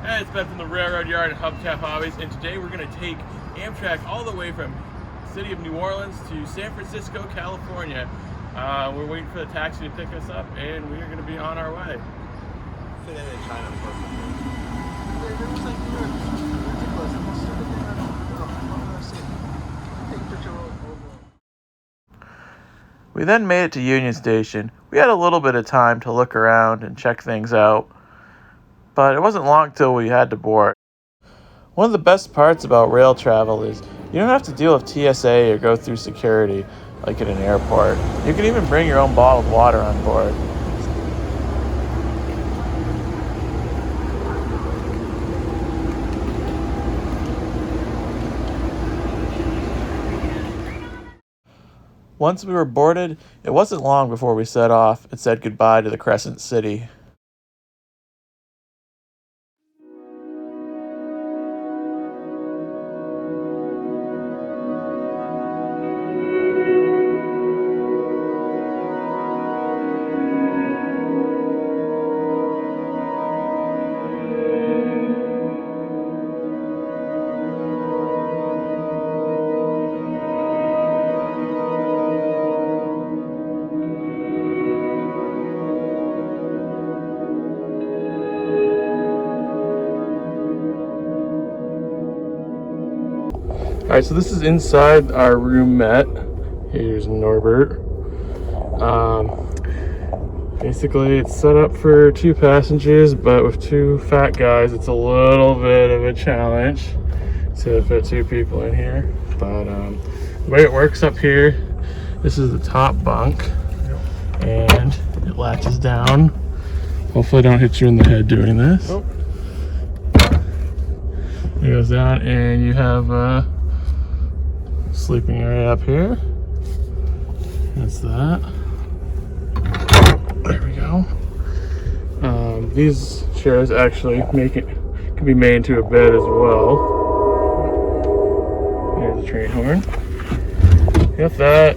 Hey, it's Ben from the Railroad Yard and Hubcap Hobbies, and today we're going to take Amtrak all the way from the city of New Orleans to San Francisco, California. We're waiting for the taxi to pick us up, and we are going to be on our way. Fit in China perfectly. We then made it to Union Station. We had a little bit of time to look around and check things out, but it wasn't long till we had to board. One of the best parts about rail travel is you don't have to deal with TSA or go through security like at an airport. You can even bring your own bottled water on board. Once we were boarded, it wasn't long before we set off and said goodbye to the Crescent City. Alright, so this is inside our roomette. Here's Norbert. Basically, it's set up for 2 passengers, but with 2 fat guys, it's a little bit of a challenge to fit 2 people in here. But the way it works up here, this is the top bunk, and it latches down. Hopefully I don't hit you in the head doing this. Nope. It goes down, and you have sleeping area up here. That's that. There we go. These chairs actually can be made into a bed as well. Here's the train horn. Got that.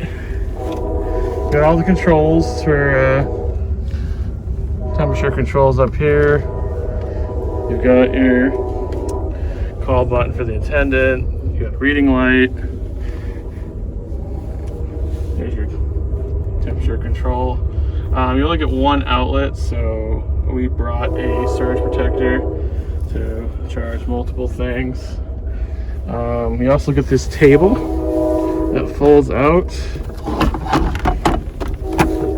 Got all the controls for temperature controls up here. You've got your call button for the attendant. You got a reading light. There's your temperature control. You only get 1 outlet, so we brought a surge protector to charge multiple things. You also get this table that folds out,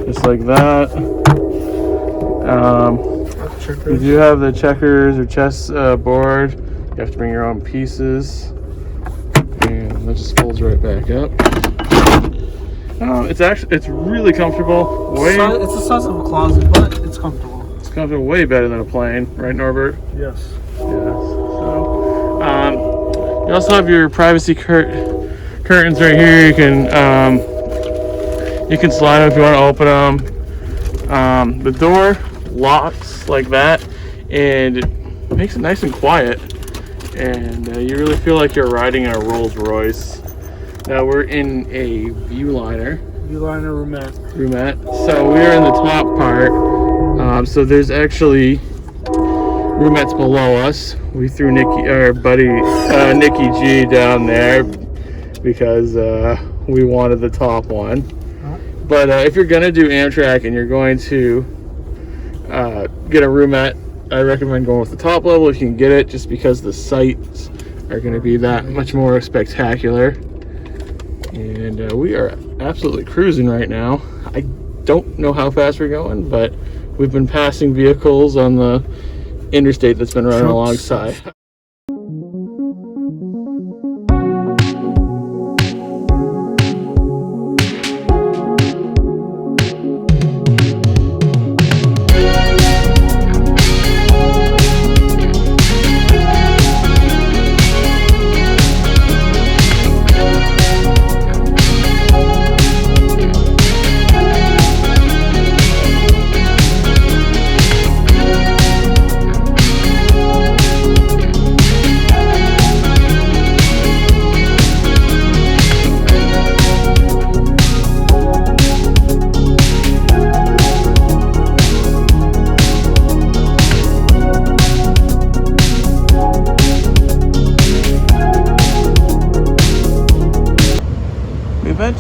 just like that. You do have the checkers or chess board. You have to bring your own pieces, and that just folds right back up. It's really comfortable. It's the size of a closet, but it's comfortable. It's comfortable, way better than a plane, right, Norbert? Yes. Yes. So, you also have your privacy curtains right here. You can slide them if you want to open them. The door locks like that, and it makes it nice and quiet. And you really feel like you're riding in a Rolls Royce. Now we're in a Viewliner roomette. So we're in the top part. So there's actually roomettes below us. We threw our buddy Nikki G down there because we wanted the top one. But if you're gonna do Amtrak and you're going to get a roomette, I recommend going with the top level if you can get it, just because the sights are going to be that much more spectacular. And we are absolutely cruising right now. I don't know how fast we're going, but we've been passing vehicles on the interstate that's been running alongside.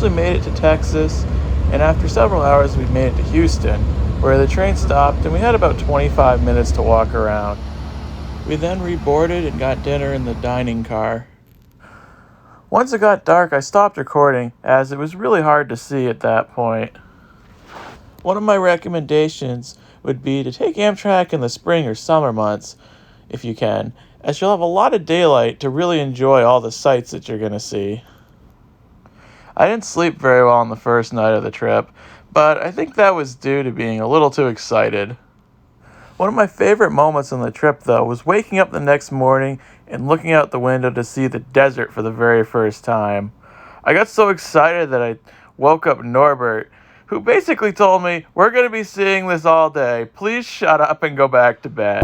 eventually made it to Texas, and after several hours we made it to Houston, where the train stopped and we had about 25 minutes to walk around. We then reboarded and got dinner in the dining car. Once it got dark, I stopped recording, as it was really hard to see at that point. One of my recommendations would be to take Amtrak in the spring or summer months, if you can, as you'll have a lot of daylight to really enjoy all the sights that you're going to see. I didn't sleep very well on the first night of the trip, but I think that was due to being a little too excited. One of my favorite moments on the trip, though, was waking up the next morning and looking out the window to see the desert for the very first time. I got so excited that I woke up Norbert, who basically told me, "We're going to be seeing this all day. Please shut up and go back to bed."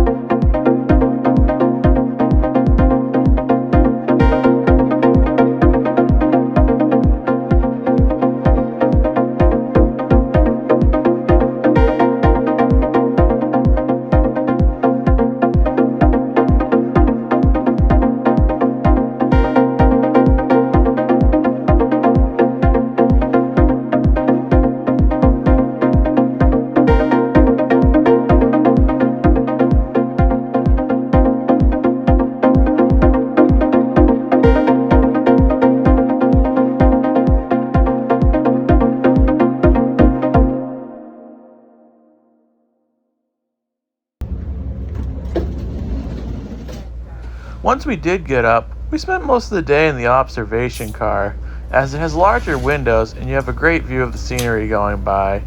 Once we did get up, we spent most of the day in the observation car, as it has larger windows and you have a great view of the scenery going by.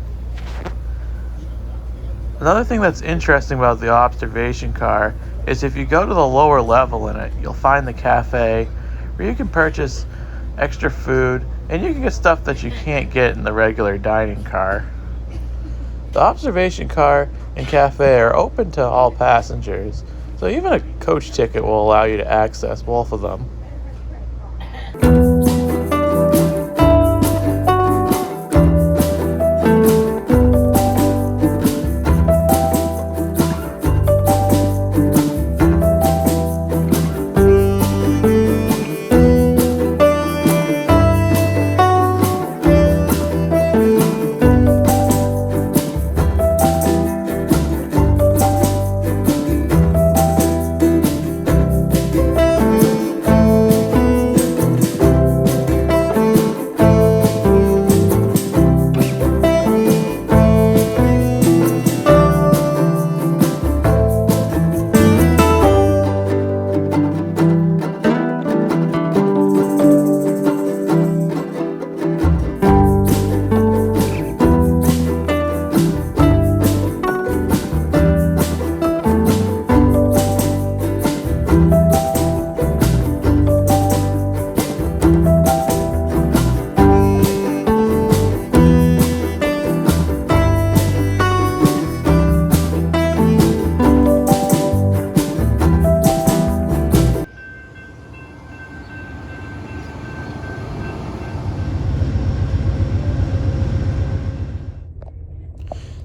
Another thing that's interesting about the observation car is if you go to the lower level in it, you'll find the cafe where you can purchase extra food and you can get stuff that you can't get in the regular dining car. The observation car and cafe are open to all passengers, so even a coach ticket will allow you to access both of them.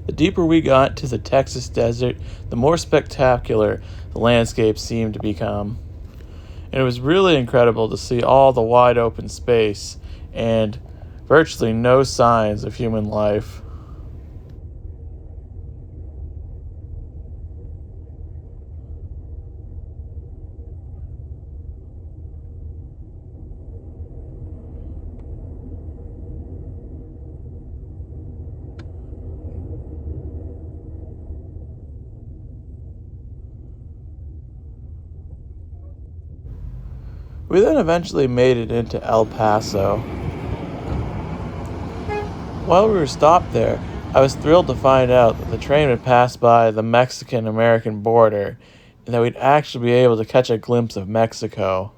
The deeper we got to the Texas desert, the more spectacular the landscape seemed to become. And it was really incredible to see all the wide open space and virtually no signs of human life. We then eventually made it into El Paso. While we were stopped there, I was thrilled to find out that the train would pass by the Mexican-American border and that we'd actually be able to catch a glimpse of Mexico.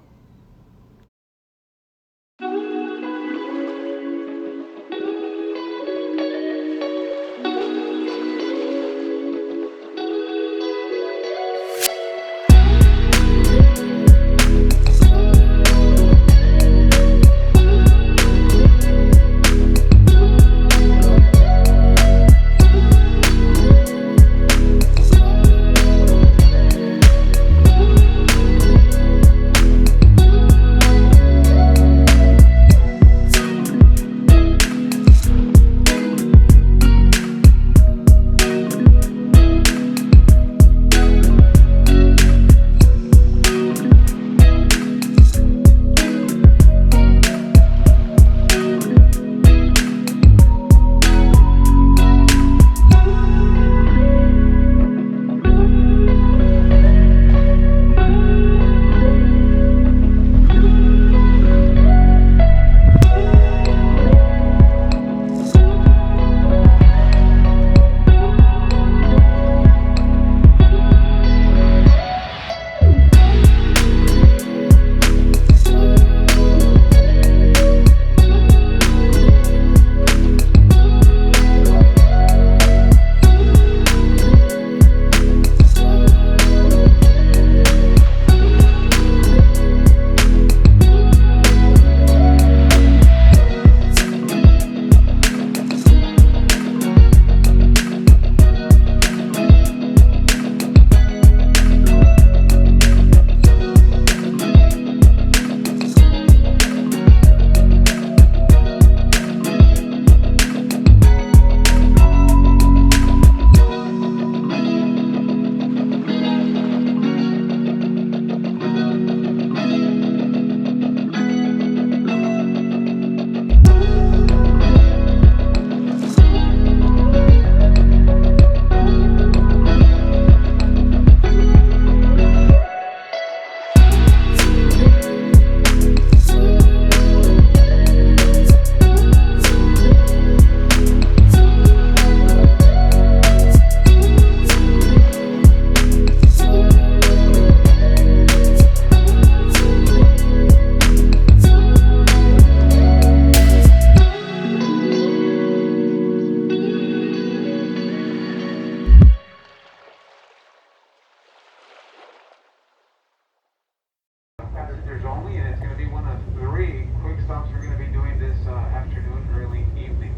passengers only, and it's going to be one of 3 quick stops we're going to be doing this afternoon, early evening.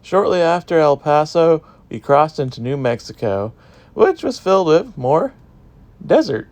Shortly after El Paso, we crossed into New Mexico, which was filled with more desert.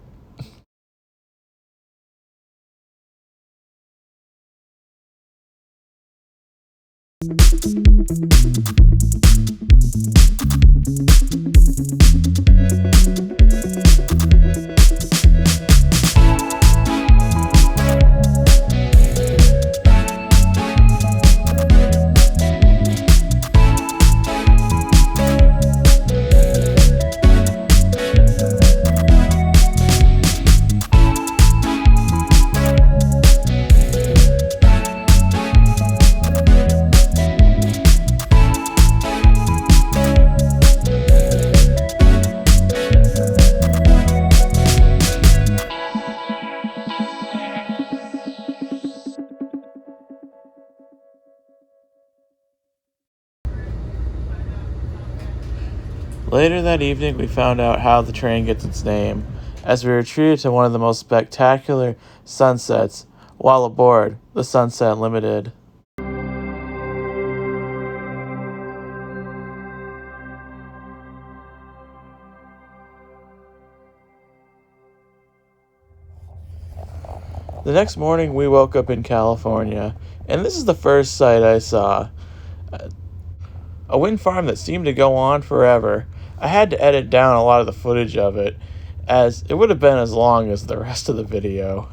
Later that evening, we found out how the train gets its name, as we were treated to one of the most spectacular sunsets while aboard the Sunset Limited. The next morning, we woke up in California, and this is the first sight I saw. A wind farm that seemed to go on forever. I had to edit down a lot of the footage of it, as it would have been as long as the rest of the video.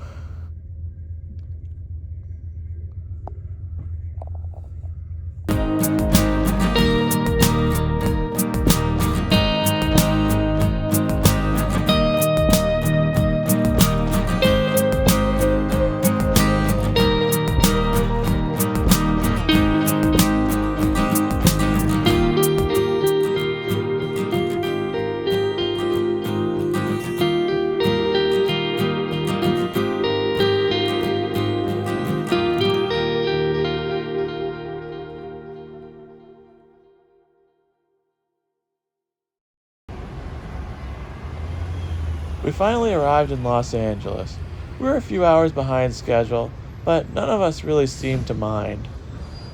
We finally arrived in Los Angeles. We were a few hours behind schedule, but none of us really seemed to mind.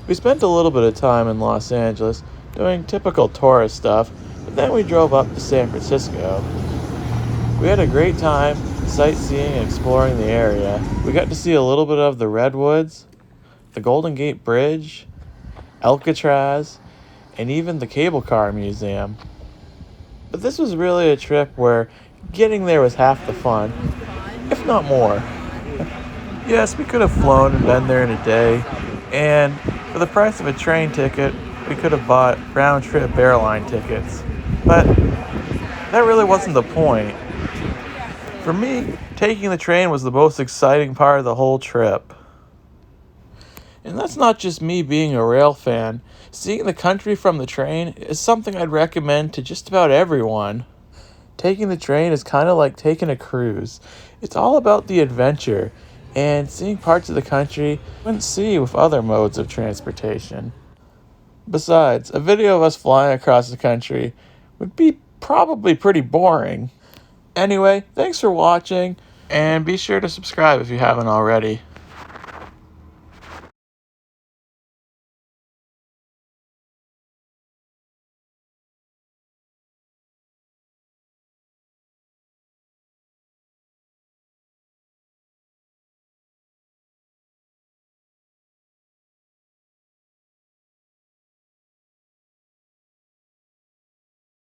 We spent a little bit of time in Los Angeles doing typical tourist stuff, but then we drove up to San Francisco. We had a great time sightseeing and exploring the area. We got to see a little bit of the Redwoods, the Golden Gate Bridge, Alcatraz, and even the Cable Car Museum. But this was really a trip where getting there was half the fun, if not more. Yes, we could have flown and been there in a day, and for the price of a train ticket, we could have bought round-trip airline tickets. But that really wasn't the point. For me, taking the train was the most exciting part of the whole trip. And that's not just me being a rail fan. Seeing the country from the train is something I'd recommend to just about everyone. Taking the train is kind of like taking a cruise. It's all about the adventure and seeing parts of the country you wouldn't see with other modes of transportation. Besides, a video of us flying across the country would be probably pretty boring. Anyway, thanks for watching, and be sure to subscribe if you haven't already.